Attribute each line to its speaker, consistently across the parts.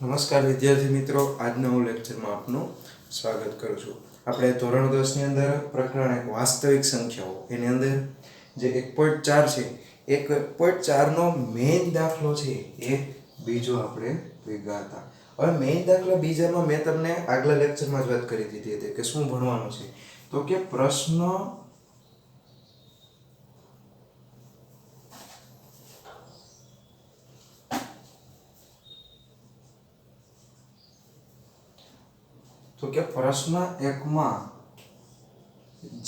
Speaker 1: નમસ્કાર વિદ્યાર્થી મિત્રો, આજના હું લેક્ચરમાં આપનું સ્વાગત કરું છું. આપણે ધોરણ 10 ની અંદર પ્રકરણ એક વાસ્તવિક સંખ્યાઓ એની અંદર જે 1.4 છે, 1.4 નો મેઇન દાખલો છે એ બીજો આપણે ભેગા હતા. હવે મેઇન દાખલા બીજામાં મેં તમને આગલા લેક્ચરમાં જ વાત કરી દીધી હતી કે શું ભણવાનું છે. તો કે પ્રશ્ન પ્રશ્ન 1 માં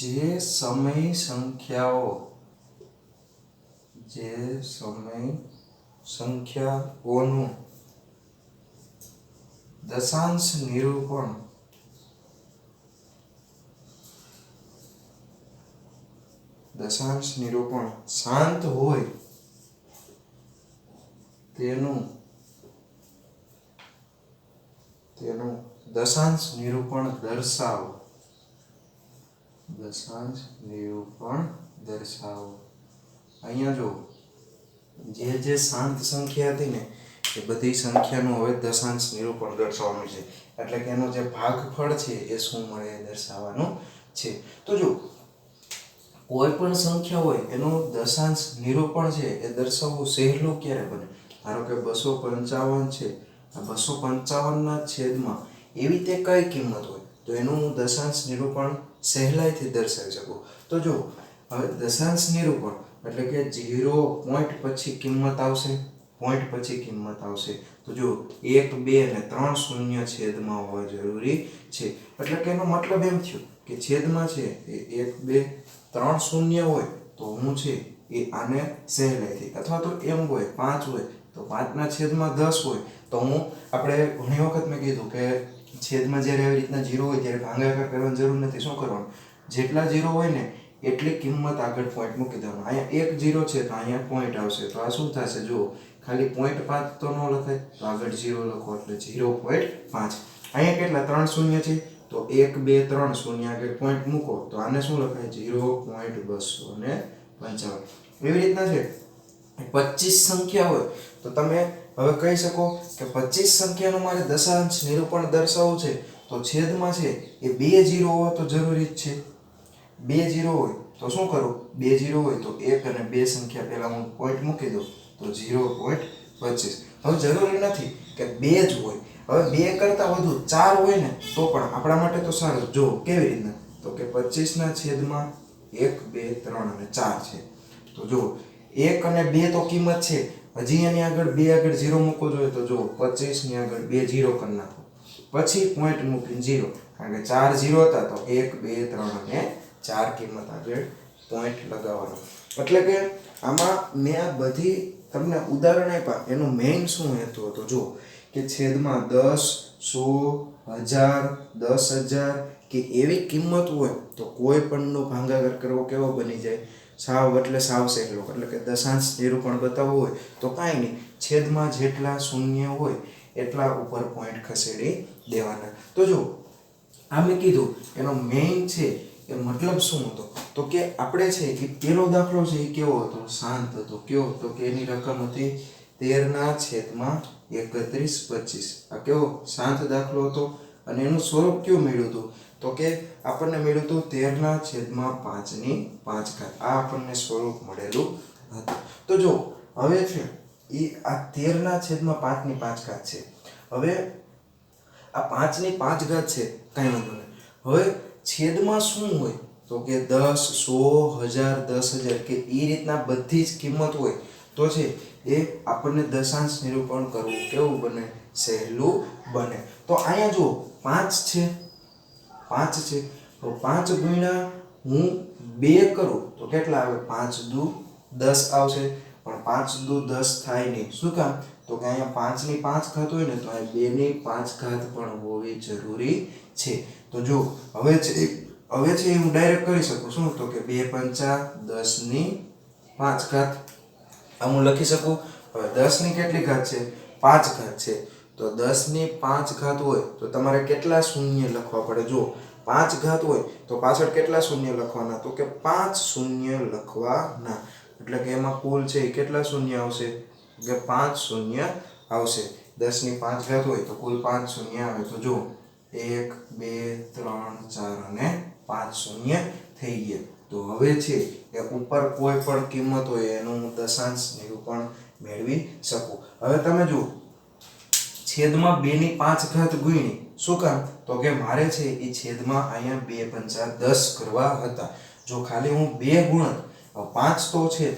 Speaker 1: જે સમય સંખ્યાઓનું દશાંશ નિરૂપણ શાંત હોય તેનું દશાંશ નિરૂપણ દર્શાવો. અહીંયા જો જે શાંત સંખ્યા હતી ને એ બધી સંખ્યાનું હવે દશાંશ નિરૂપણ દર્શાવવાનું છે. એટલે કે એનો જે ભાગફળ છે એ શું મળે એ દર્શાવવાનું છે. તો જો કોઈ પણ સંખ્યા હોય એનું દશાંશ નિરૂપણ છે એ દર્શાવવું સહેલું ક્યારે બને? ધારો કે 255 છે, આ 255 ના છેદમાં એવી તે કઈ કિંમત હોય તો એનું હું દશાંશ નિરૂપણ સહેલાઈથી દર્શાવી શકું. તો જો હવે દશાંશ નિરૂપણ એટલે કે 0 પોઈન્ટ પછી કિંમત આવશે, તો જો 1, 2 અને 3 શૂન્ય છેદમાં હોવા જરૂરી છે. એટલે કે એનો મતલબ એમ થયો કે છેદમાં છે એ 1, 2, 3 શૂન્ય હોય તો હું છે એ આને સહેલાઈથી, અથવા તો એમ હોય 5 હોય તો 5 ના છેદમાં 10 હોય તો હું, આપણે ઘણી વખત મેં કીધું કે છેદમાં જ્યારે આવી રીતના 0 હોય ત્યારે ભાગાકાર કરવાની જરૂર નથી. શું કરવાનું? જેટલા 0 હોય ને એટલી કિંમત આગળ પોઈન્ટ મૂકી દેવાનો. અહીંયા 1 0 છે તો અહીંયા પોઈન્ટ આવશે, તો આ શું થશે? જુઓ, ખાલી 0.5 તો ન લખાય તો આગળ 0 લખો એટલે 0.5. અહીંયા કેટલા 3 શૂન્ય છે તો 1, 2, 3 શૂન્ય આગળ પોઈન્ટ મૂકો તો આને શું લખાય? 0.255. એવી રીતના છે 25 સંખ્યા હોય તો તમે હવે કહી શકો કે 25 સંખ્યાનું મારે દશાંશ નિરૂપણ દર્શાવવું છે તો છેદમાં છે એ 2 0 હોવા તો જરૂરી જ છે. 2 0 હોય તો શું કરું? 2 0 હોય તો 1 અને 2 સંખ્યા પહેલા હું પોઈન્ટ મૂકી દઉં તો 0.25. હવે જરૂરી નથી કે 2 જ હોય, હવે 2 કરતાં વધુ 4 હોય ને તો પણ આપણા માટે તો સારું. જો કેવી રીતના, તો કે 25 ના છેદમાં 1, 2, 3 અને 4 છે. તો જો 1 અને 2 તો કિંમત છે, હજી એની આગળ 2 આગળ 0 મૂકવો જોઈએ તો જો 25 ની આગળ 2 0 કરી નાખો, પછી પોઈન્ટ મૂકીને 0, કારણ કે 4 0 હતા તો 1, 2, 3 અને 4 કિંમત આગળ પોઈન્ટ લગાવવાનો. એટલે કે આમાં મેં આ બધી તમને ઉદાહરણ આપ્યા, એનું મેઇન શું હેતુ હતો? જો કે છેદમાં 10, 100, 1000, 10,000 કે એવી કિંમત હોય તો કોઈ પણનો ભાગાકાર કરવો કેવો બની જાય? સાવ એટલે સાવ સહેલો. એટલે કે દશાંશ નિરૂપણ બતાવવું હોય તો કાંઈ નહીં, છેદમાં જેટલા શૂન્ય હોય એટલા ઉપર પોઈન્ટ ખસેડી દેવાના. તો જો આ મેં કીધું એનો મેઇન છે એ મતલબ શું હતો? તો કે આપણે છે એ પહેલો દાખલો છે એ કેવો હતો? શાંત હતો. કેવો હતો? કે એની રકમ હતી 13/31/25. આ કેવો શાંત દાખલો હતો અને એનું સ્વરૂપ કેવું મળ્યું હતું? તો કે આપણને મળ્યું હતું 13/5/5. આ આપણને સ્વરૂપ મળેલું હતું. તો જો હવે છે એ આ 13/5/5 છે. હવે આ 5/5 છે, કાંઈ વાંધો નહીં. હવે છેદમાં શું હોય? તો કે 10, 100, 1000, 10,000 કે એ રીતના બધી જ કિંમત હોય તો છે એ આપણને દશાંશ નિરૂપણ કરવું કેવું બને? સહેલું બને. તો અહીંયા જો 5 છે, તો 5 ગુણ્યા હું 2 કરું તો કેટલા આવે? 5 દુ 10 આવશે. પણ 5 દુ 10 થાય નહીં. શું કામ? તો કે અહીંયા 5/5 હોય ને તો અહીંયા 2/5 પણ હોવી જરૂરી છે. તો જો હવે છે હું ડાયરેક્ટ કરી શકું. શું? તો કે 2 × 5 આ હું લખી શકું. હવે 10 ની કેટલી ઘાત છે? 5 છે. તો 10/5 હોય તો તમારે કેટલા શૂન્ય લખવા પડે? જો 5 હોય તો પાછળ કેટલા શૂન્ય લખવાના? તો કે 5 શૂન્ય લખવાના. એટલે કે એમાં કુલ છે કેટલા શૂન્ય આવશે? કે 5 શૂન્ય આવશે. 10 ની 5 ઘાત હોય તો કુલ 5 શૂન્ય આવે તો જો 1 2 3 4 અને 5 શૂન્ય થઈ ગયા. તો હવે છે એ ઉપર કોઈ પણ કિંમત હોય એનું દશાંશ નિરૂપણ મેળવી શકું. હવે તમે જુઓ છેદમાં 2 ની 5 ઘાત ગુણી શું કામ તો કે મારે છે એ છેદમાં અહીંયા 2 પંચા 10 કરવા હતા. જો ખાલી હું 2 ગુણત 5 તો છે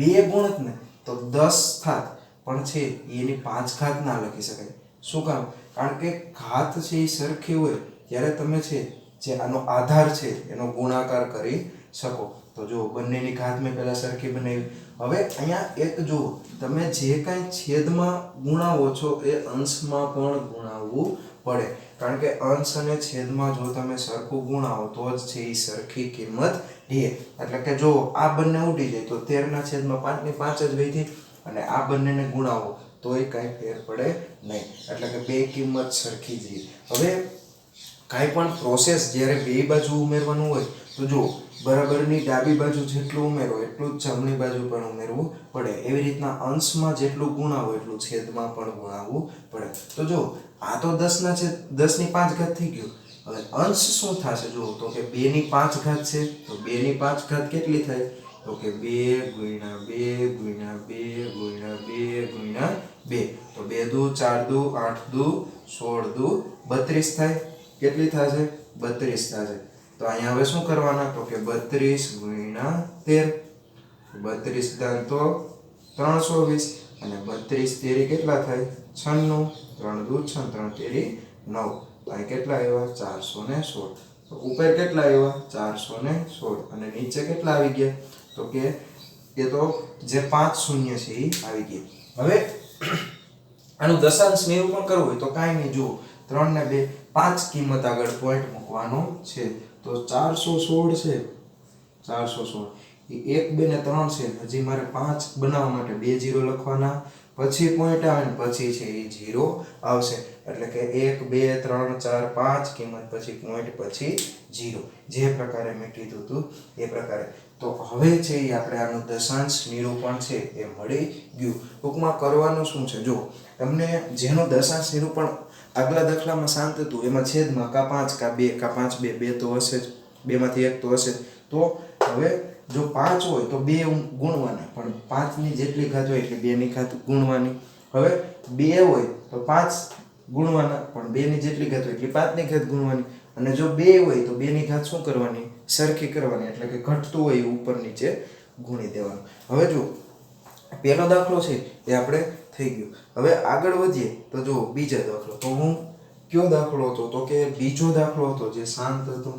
Speaker 1: 2 ગુણત ને તો 10 થાત પણ છે એની 5 ઘાત ના લખી શકાય. શું કામ કારણ કે ઘાત છે એ સરખી હોય ત્યારે તમે છે જે આનો આધાર છે એનો ગુણાકાર કરી શકો. તો જો બંનેની ઘાત મેં પહેલા સરખી બનાવી. હવે અહીંયા એક જો તમે જે કાંઈ છેદમાં ગુણાવો છો એ અંશમાં પણ ગુણાવવું પડે. કારણ કે અંશ અને છેદમાં જો તમે સરખું ગુણાવો તો જ છે એ સરખી કિંમત રહે. એટલે કે જો આ બંને ઉડી જાય તો 13 ના છેદમાં 5 ની 5 જ વધી અને આ બંનેને ગુણાવો તોય કાંઈ ફેર પડે નહીં. એટલે કે બે કિંમત સરખી જ રહે. હવે કાંઈ પણ પ્રોસેસ જ્યારે બે બાજુ ઉમેરવાનું હોય તો જો બરાબરની ડાબી બાજુ જેટલું ઉમેરો એટલું જ જમણી બાજુ પણ ઉમેરવું પડે. એવી રીતના અંશમાં જેટલું ગુણાવો એટલું છેદમાં પણ ગુણાવવું પડે. તો જો આ તો 10 ની 5 ઘાત થઈ ગયું. હવે અંશ શું થશે જો તો કે 2 ની 5 ઘાત છે તો 2 ની 5 ઘાત કેટલી થાય તો કે 2 ગુણ્યા 2 ગુણ્યા 2 ગુણ્યા 2 ગુણ્યા 2 તો 2 દુ 4 દુ 8 દુ 16 દુ 32 થાય. કેટલી થશે 32 થશે. તો અહીંયા હવે શું કરવાના તો કે 32 ગુણ્યા 13 32 દાન તો 320 અને 32 તેરી કેટલા થાય 96 3 દુ 6 3 તેરી 9 તો અહીં કેટલા આવ્યા 416. તો ઉપર કેટલા આવ્યા 416 અને નીચે કેટલા આવી ગયા તો કે એ તો જે 5 શૂન્ય છે એ આવી ગયા. હવે આનું દશાંશ નિરૂપણ કરવું હોય તો કાંઈ નહીં જુઓ 3 ને 2 5 કિંમત આગળ પોઈન્ટ મૂકવાનો છે. તો 416 છે 416 એ 1 2 ને 3 છે. હજી મારે 5 બનાવવા માટે 2 0 લખવાના પછી પોઈન્ટ આવે ને પછી છે એ 0 આવશે. એટલે કે 1 2 3 4 5 કિંમત પછી પોઈન્ટ પછી 0 જે પ્રકારે મેં કીધું હતું એ પ્રકારે. તો હવે છે એ આપણે આનું દશાંશ નિરૂપણ છે એ મળી ગયું. ટૂંકમાં કરવાનું શું છે જો તમને જેનું દશાંશ નિરૂપણ આગલા દાખલામાં શાંત હતું એમાં છેદમાં કા 5 કા 2 કા 5 2 2 તો હશે જ. બેમાંથી એક તો હશે. તો હવે જો 5 હોય તો 2 ગુણવાના પણ 5 ની જેટલી ઘાત હોય એટલે 2 ની ઘાત ગુણવાની. હવે 2 હોય તો 5 ગુણવાના પણ 2 ની જેટલી ઘાત હોય એટલે 5 ની ઘાત ગુણવાની. અને જો 2 હોય તો 2 ની ઘાત શું કરવાની સરખી કરવાની. એટલે કે ઘટતું હોય એ ઉપર નીચે ગુણી દેવાનું. હવે જો પહેલો દાખલો છે એ આપણે થઈ ગયો. હવે આગળ વધીએ તો જો બીજો દાખલો. તો હું કયો દાખલો હતો તો કે બીજો દાખલો હતો જે શાંત હતો.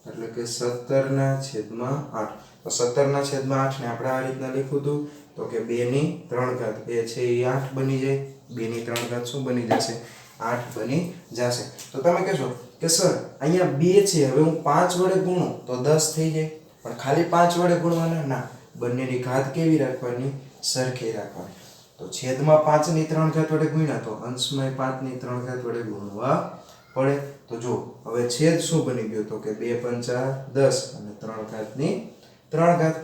Speaker 1: એટલે કે 17/8. તો 17/8 ને આપણે આ રીતના લખ્યું હતું તો કે 2 ની 3 ઘાત એ છે એ 8 બની જાય. 2 ની 3 ઘાત શું બની જશે 8 બની જશે. તો તમે કહેશો કે સર અહીંયા 2 છે હવે હું 5 વડે ગુણું તો 10 થઈ જાય પણ ખાલી 5 વડે ગુણવાના ના. બંનેની ઘાત કેવી રાખવાની સરખી રાખવાની. તો છેદમાં 5 ની 3 ઘાત વડે ગુણ્યા તો અંશમાં 5 ની 3 ઘાત વડે ગુણવા પડે. તો જો હવે છેદ શું બની ગયો તો કે 2 પંચા 10 અને 3 ઘાતની 3 ઘાત.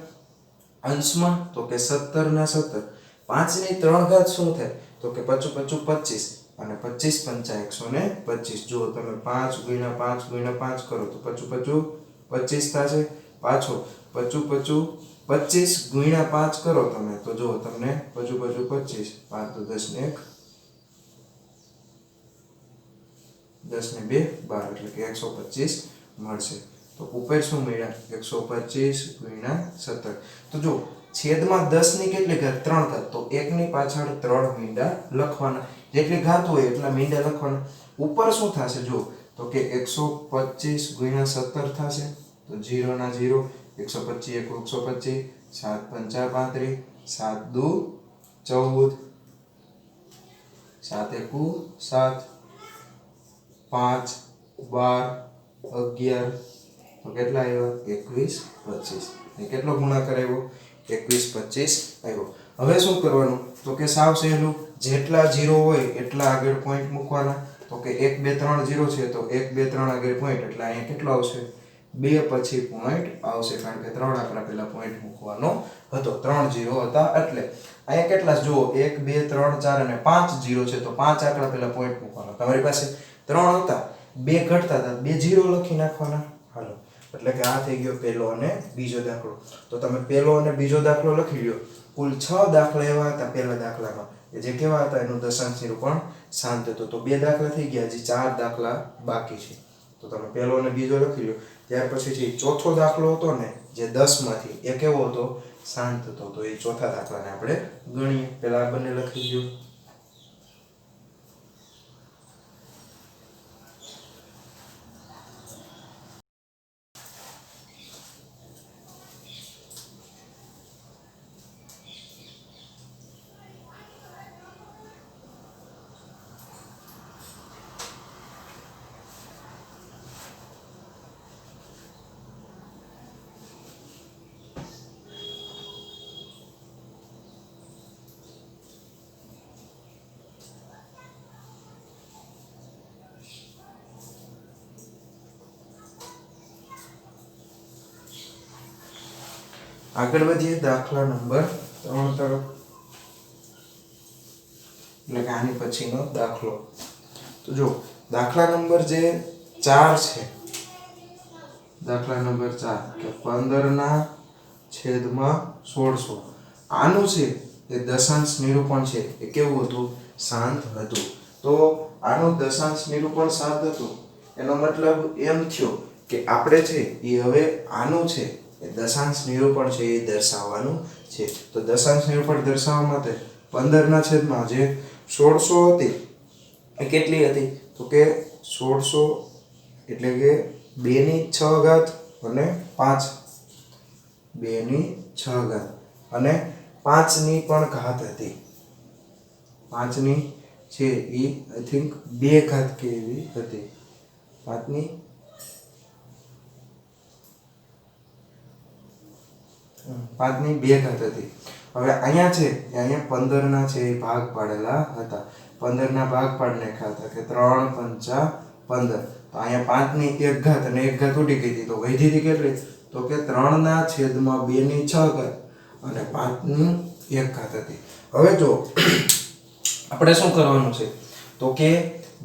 Speaker 1: અંશમાં તો કે 17 ના 17 5 ની 3 ઘાત શું થાય તો કે 5 5 25 અને 25 પંચા 125. જો તમે 5 ગુણ્યા 5 ગુણ્યા 5 કરો તો 5 5 25 થશે. પાછો 5 5 25 ગુણ્યા 5 કરો તમે તો જો તમને 5 5 25 5 તો 10 ને 1 10 ને 2 12 એટલે કે 125 મળશે. તો ઉપર શું મળ્યા 125 ગુણ્યા 17. તો જો છેદમાં 10 ની કેટલી ઘાત 3 ઘાત તો 1 ની પાછળ 3 મીંડા લખવાના. જેટલી ઘાત હોય એટલા મીંડા લખવાના. ઉપર શું થશે જો તો કે 125 ગુણ્યા 17 થશે. તો 0 ના 0 125 125 7 પંચા 35 7 દુ 14 7 એકુ 7 5 12 11 તો કેટલા આવ્યા 21 25. એ કેટલો ગુણાકાર આવ્યો 21 25 આવ્યો. હવે શું કરવાનું તો કે સાવ સહેલું જેટલા 0 હોય એટલા આગળ પોઈન્ટ મૂકવાના. તો કે 1 2 3 0 છે તો 1 2 3 આગળ પોઈન્ટ એટલે અહીંયા કેટલો આવશે 2 પછી પોઈન્ટ આવશે કારણ કે 3 આંકડા પહેલા પોઈન્ટ મૂકવાનો હતો 3 0 હતા એટલે અહીંયા કેટલા જુઓ 1 2 3 4 અને 5 0 છે તો 5 આંકડા પહેલા પોઈન્ટ મૂકવાનો તમારી પાસે 3 હતા 2 ઘટતા હતા 2 0 લખી નાખવાના હાલો એટલે કે આ થઈ ગયો પહેલો અને બીજો દાખલો તો તમે પહેલો અને બીજો દાખલો લખી લ્યો કુલ 6 દાખલા એવા હતા પહેલા દાખલામાં જે કેવા હતા એનું દશાંશ નિરૂપણ શાંત હતું તો 2 દાખલા થઈ ગયા હજી 4 દાખલા બાકી છે તો તમે પહેલો અને બીજો લખી લો ત્યાર પછી જે ચોથો દાખલો હતો ને જે 10 માંથી એ કેવો હતો શાંત હતો તો એ ચોથા દાખલાને આપણે ગણીએ પહેલા આ બંને લખી લ્યો આગળ વધીએ દાખલા નંબર 3 તરફ એટલે કે આની પછીનો દાખલો તો જો દાખલા નંબર જે 4 છે દાખલા નંબર 4 કે 15 ના છેદમાં 1600 આનું છે એ દશાંશ નિરૂપણ છે એ કેવું હતું શાંત હતું તો આનું દશાંશ નિરૂપણ શાંત હતું એનો મતલબ એમ થયો કે આપણે છે એ હવે આનું છે એ દશાંશ નિરૂપણ છે એ દર્શાવવાનું છે તો દશાંશ નિરૂપણ દર્શાવવા માટે 15 ના છેદમાં જે 1600 હતી એ કેટલી હતી તો કે 1600 એટલે કે 2 ની 6 ઘાત અને 5 2 ની 6 ઘાત અને 5 ની પણ ઘાત હતી 5 ની છે એ આઈ થિંક 2 ઘાત કે એવી હતી 5 ની 2 ઘાત હતી હવે અહીંયા છે અહીંયા 15 ના છે એ ભાગ પાડેલા હતા 15 ના ભાગ પાડી નાખ્યા હતા કે 3 5 15 તો અહીંયા 5 ની 1 ઘાત અને 1 ઘાત ઉડી ગઈ હતી તો વધી હતી કેટલી તો કે 3 ના છેદમાં 2 ની 6 ઘાત અને 5 ની 1 ઘાત હતી હવે જો આપણે શું કરવાનું છે તો કે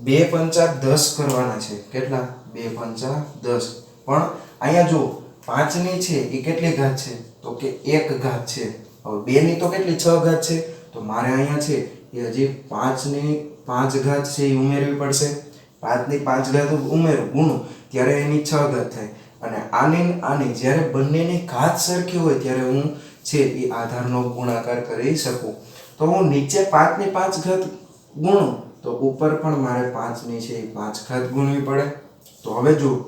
Speaker 1: 2 5 10 કરવાના છે કેટલા 2 5 10 પણ અહીંયા જો 5 ની છે એ કેટલી ઘાત છે તો કે 1 ઘાત છે હવે 2 ની તો કેટલી 6 ઘાત છે તો મારે અહીંયા છે એ હજી 5 ની 5 ઘાત છે એ ઉમેરવી પડશે 5 ની 5 ઘાત ઉમેરું ગુણું ત્યારે એની 6 ઘાત થાય અને આની જ્યારે બંનેની ઘાત સરખી હોય ત્યારે હું છે એ આધારનો ગુણાકાર કરી શકું તો હું નીચે 5 ની 5 ઘાત ગુણું તો ઉપર પણ મારે 5 ની છે એ 5 ઘાત ગુણવી પડે તો હવે જો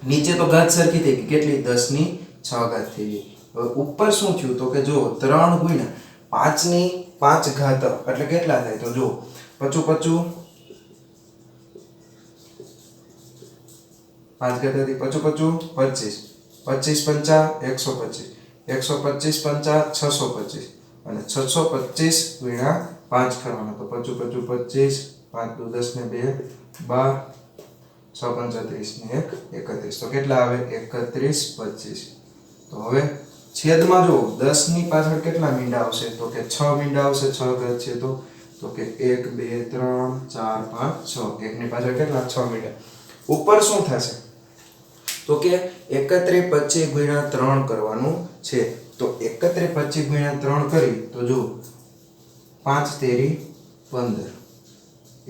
Speaker 1: નીચે તો ઘાત સરખી થઈ ગઈ કેટલી 10 ની 6 ઘાત થઈ ગઈ હવે ઉપર શું થયું તો કે જો 3 ગુણ્યા 5 ની 5 ઘાત એટલે કેટલા થાય તો જો 55 5 ઘાત હતી 55 25 25 50 125 125 50 625 અને 625 ગુણ્યા 5 કરવાનો તો 55 25 5 દુ 10 ને 2 12 6 35 ને 1 31 તો કેટલા આવે 31 25 તો હવે છેદમાં જો 10 ની પાછળ કેટલા મીંડા આવશે તો કે 6 મીંડા આવશે 6 ઘાત છે તો કે 1 2 3 4 5 6 એક ની પાછળ કેટલા 6 મીંડા ઉપર શું થશે તો કે 31 25 ગુણ્યા 3 કરવાનું છે તો 31 25 ગુણ્યા 3 કરી તો જો 5 તેરી 15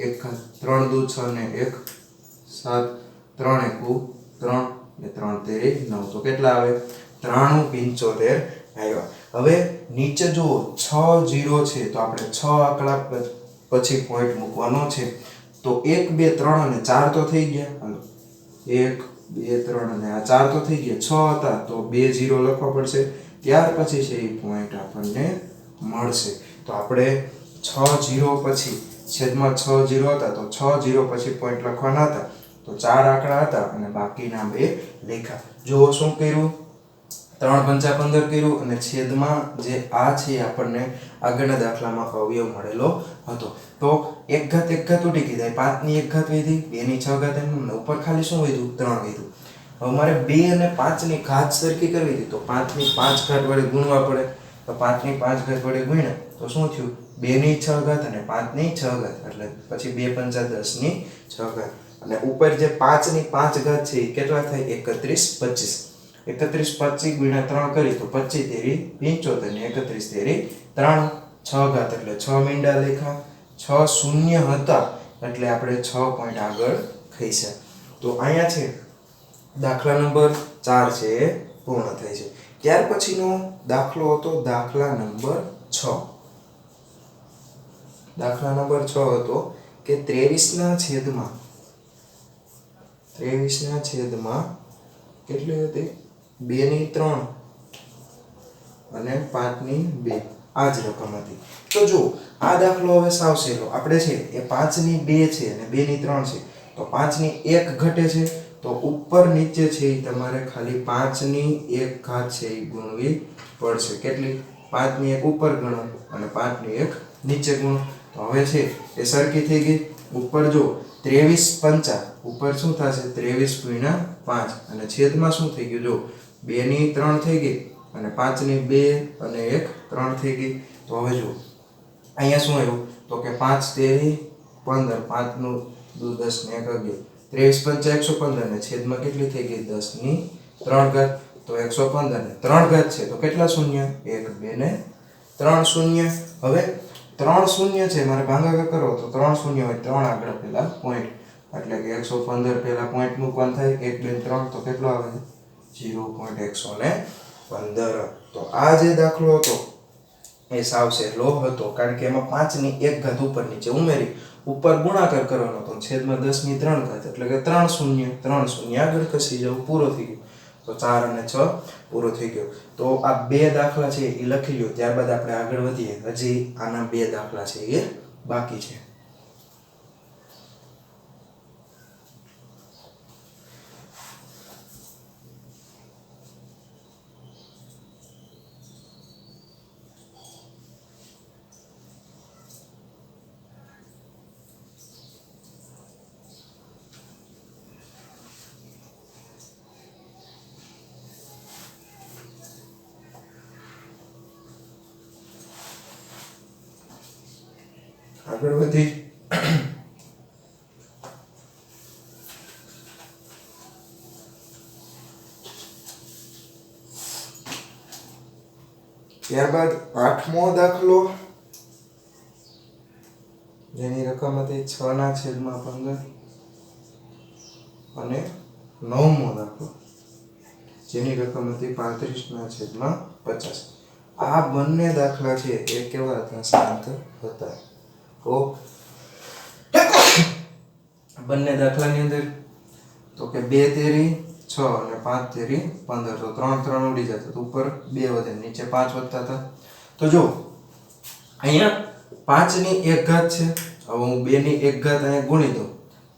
Speaker 1: 1 3 દુ 6 ને 1 7 3 એકુ 3 ને 3 તેરી 9 તો કેટલા આવે 375 આવ્યા હવે નીચે જો 6 0 છે તો આપણે 6 આંકડા પછી પોઈન્ટ મૂકવાનો છે તો 1 2 3 અને 4 તો થઈ ગયા હાલો 1 2 3 અને આ 4 તો થઈ ગયા 6 હતા તો 2 0 લખવા પડશે ત્યાર પછી છે એ પોઈન્ટ આપણને મળશે તો આપણે 6 0 પછી છેદમાં 6 0 હતા તો 6 0 પછી પોઈન્ટ લખવાના હતા તો 4 આંકડા હતા અને બાકીના 2 લખ્યા જો શું કર્યું 3 5 15 કર્યું અને છેદમાં જે આ છે આપણને આગળના દાખલામાં અવયવ મળેલો હતો તો 1 ઘાત 1 ઘાત ઉડી ગઈ 5 ની 1 ઘાત વધી 2 ની 6 ઘાત એમ ઉપર ખાલી શું વધ્યું 3 વધ્યું હવે મારે 2 અને 5 ની ઘાત સરખી કરવી હતી તો 5 ની 5 ઘાત વડે ગુણવા પડે તો 5 ની 5 ઘાત વડે ગુણ્યા તો શું થયું 2 ની 6 ઘાત અને 5 ની 6 ઘાત એટલે પછી 2 પંચા 10 ની 6 ઘાત અને ઉપર જે 5 ની 5 ઘાત છે એ કેટલા થાય 31 25 31 25 ગુણ્યા 3 કરી તો 25 તેરી 75 ને 31 તેરી 3 6 ઘાત એટલે 6 મીંડા લેખા 6 શૂન્ય હતા એટલે આપણે 6 પોઈન્ટ આગળ ખઈશા તો અહીંયા છે દાખલા નંબર 4 છે એ પૂર્ણ થાય છે ત્યાર પછીનો દાખલો હતો દાખલા નંબર 6 દાખલા નંબર 6 હતો કે 23 ના છેદમાં કેટલી હતી 2 ની 3 અને 5 ની 2 આ જ રકમ હતી તો જો આ દાખલો હવે સાવ સહેલો આપણે છે એ 5 ની 2 છે અને 2 ની 3 છે તો 5 ની 1 ઘટે છે તો ઉપર નીચે છે એ તમારે ખાલી 5 ની 1 ઘાત છે એ ગુણવી પડશે કેટલી 5 ની 1 ઉપર ગણો અને 5 ની 1 નીચે ગણો તો હવે છે એ સરખી થઈ ગઈ ઉપર જો 23 પંચા ઉપર શું થશે 23 ગુણ્યા 5 અને છેદમાં શું થઈ ગયું જો 2 ની 3 થઈ ગઈ અને 5 ની 2 અને 1 3 થઈ ગઈ તો હવે જો અહીંયા શું આવ્યું તો કે 5 તેરી 15 5 નું 10 ને 1 11 23 પંચા 115 ને છેદમાં કેટલી થઈ ગઈ 10 ની 3 ઘાત તો 115 ને 3 ઘાત છે તો કેટલા શૂન્ય 1 2 ને 3 શૂન્ય હવે 3 શૂન્ય છે મારે ભાગાકાર કરો તો 3 શૂન્ય હોય 3 આગળ પેલા પોઈન્ટ એટલે કે 115 પેલા પોઈન્ટ મૂકવાનું થાય 1 2 3 તો કેટલો આવે 0.115 તો આ જે દાખલો હતો એ સાવ સહેલો હતો કારણ કે એમાં 5 ની 1 ઘાત ઉપર નીચે ઉમેરી ઉપર ગુણાકાર કરવાનો હતો છેદમાં 10 ની 3 ઘાત એટલે કે 3 શૂન્ય આગળ ખસી જવું પૂરો થઈ ગયો તો 4 અને 6 પૂરો થઈ ગયો તો આ બે દાખલા છે એ લખી લ્યો ત્યારબાદ આપણે આગળ વધીએ હજી આના બે દાખલા છે એ બાકી છે આગળ વધી ત્યારબાદ 8મો દાખલો જેની રકમ હતી 6 ના છેદમાં 15 અને 9મો દાખલો જેની રકમ હતી 35 ના છેદમાં 50 આ બંને દાખલા છે એ કેવા હતા શાંત હતા તો બંને દાખલાની અંદર તો કે 2 તેરી 6 અને 5 તેરી 15 તો 3 ઉડી જતા તો ઉપર 2 વધે નીચે 5 વધતા હતા તો જો અહીંયા 5 ની 1 ઘાત છે હવે હું 2 ની 1 ઘાત અહીંયા ગુણી દઉં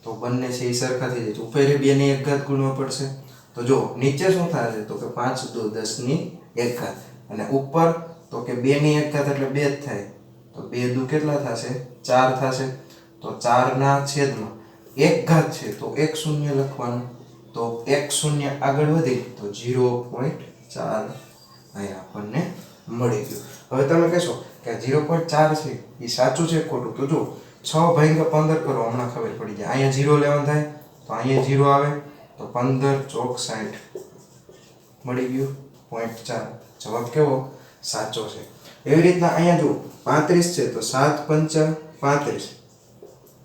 Speaker 1: તો બંને છે એ સરખા થઈ જાય ઉપર 2 ની 1 ઘાત ગુણવા પડશે તો જો નીચે શું થશે તો કે 5 2 10 ની 1 ઘાત અને ઉપર તો કે 2 ની 1 ઘાત એટલે 2 જ થાય તો 2 દુ કેટલા થશે 4 થશે તો 4 ના છેદમાં 1 ઘાત છે તો 1 શૂન્ય લખવાનું તો 1 શૂન્ય આગળ વધી તો 0.4 અહીંયા આપણને મળી ગયું હવે તમે કહેશો કે 0.4 છે એ સાચું છે ખોટું તો જો 6 ભાગ્યા 15 કરો હમણાં ખબર પડી જાય અહીંયા 0 લેવાનું થાય તો અહીંયા 0 આવે તો 15 ચોક 60 મળી ગયું 0.4 જવાબ કેવો સાચો છે એવી રીતના અહીંયા જો 35 છે તો 7 પંચા 35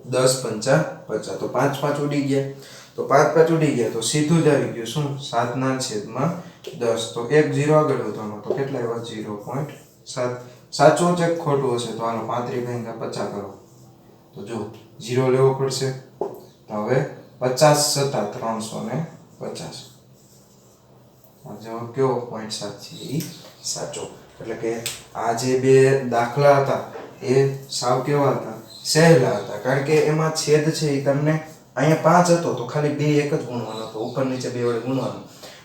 Speaker 1: 10 પંચા 50 તો 5 5 ઉડી ગયા તો 5 5 ઉડી ગયા તો સીધું જ આવી ગયું શું 7 ના છેદમાં 10 તો 1 0 આગળ વધવાનો તો કેટલા આવ્યા 0.7 સાચું છે ખોટું હશે તો હાલો 35 ભાગ્યા 50 કરો તો જો 0 લેવો પડશે તો હવે 50 સત્તા 350 જવાબ કેવો 0.7 છે એ સાચો એટલે કે આ જે બે દાખલા હતા એ સાવ કેવા હતા સહેલા હતા કારણ કે એમાં છેદ છે એ તમને અહીંયા 5 હતો તો ખાલી 2 એક જ ગુણવાનો હતો ઉપર નીચે 2 વડે ગુણવાનો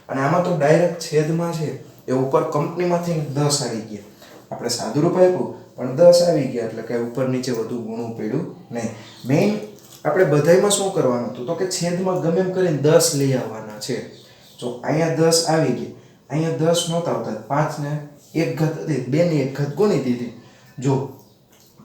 Speaker 1: અને આમાં તો ડાયરેક્ટ છેદમાં છે એ ઉપર કંપનીમાંથી 10 આવી ગયા આપણે સાદું રૂપ આપ્યું પણ 10 આવી ગયા એટલે કે ઉપર નીચે વધુ ગુણવું પડ્યું નહીં મેઇન આપણે બધાયમાં શું કરવાનું હતું તો કે છેદમાં ગમે એમ કરીને 10 લઈ આવવાના છે જો અહીંયા 10 આવી ગઈ, અહીંયા 10 નહોતા આવતા, 5 ને 1 ઘાત હતી, 2 ની 1 ઘાત ગુણી દીધી. જો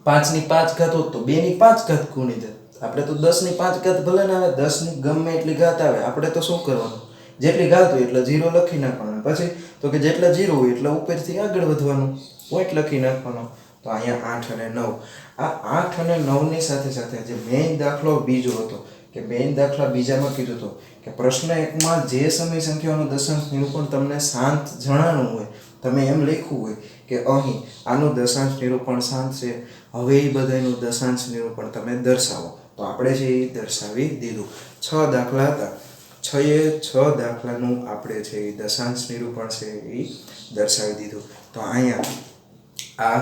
Speaker 1: 5 ની 5 ઘાત હોત તો 2 ની 5 ઘાત ગુણી દે. આપણે તો 10 ની 5 ઘાત ભલે ના આવે, 10 ની ગમે એટલી ઘાત આવે, આપણે તો શું કરવાનું, જેટલી ઘાત હોય એટલે 0 લખી નાખવાનું. પછી તો કે જેટલા 0 હોય એટલે ઉપરથી આગળ વધવાનું, પોઈન્ટ લખી નાખવાનો. તો અહીંયા 8 અને 9, આ 8 અને 9 ની સાથે સાથે જે મેઇન દાખલો બીજો હતો, કે મેઇન દાખલા બીજામાં કીધું હતું કે પ્રશ્ન 1 માં જે સમય સંખ્યાઓનું દશાંશ નિરૂપણ તમને શાંત જણાવવું હોય, તમે એમ લખ્યું હોય કે અહીં આનું દશાંશ નિરૂપણ શાંત છે, હવે એ બધાનું દશાંશ નિરૂપણ તમે દર્શાવો. તો આપણે છે એ દર્શાવી દીધું. 6 દાખલા હતા, 6 દાખલાનું આપણે છે એ દશાંશ નિરૂપણ છે એ દર્શાવી દીધું. તો અહીંયા આ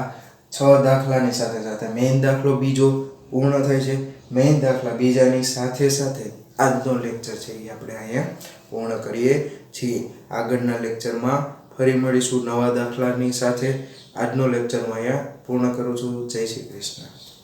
Speaker 1: 6 દાખલાની સાથે સાથે મેઇન દાખલો બીજો પૂર્ણ થાય છે. મેઇન દાખલા બીજાની સાથે સાથે આજનો લેક્ચર છે એ આપણે અહીંયા પૂર્ણ કરીએ છીએ. આગળના લેક્ચરમાં ફરી મળીશું નવા દાખલાની સાથે. આજનો લેક્ચર હું અહીંયા પૂર્ણ કરું છું. જય શ્રી કૃષ્ણ.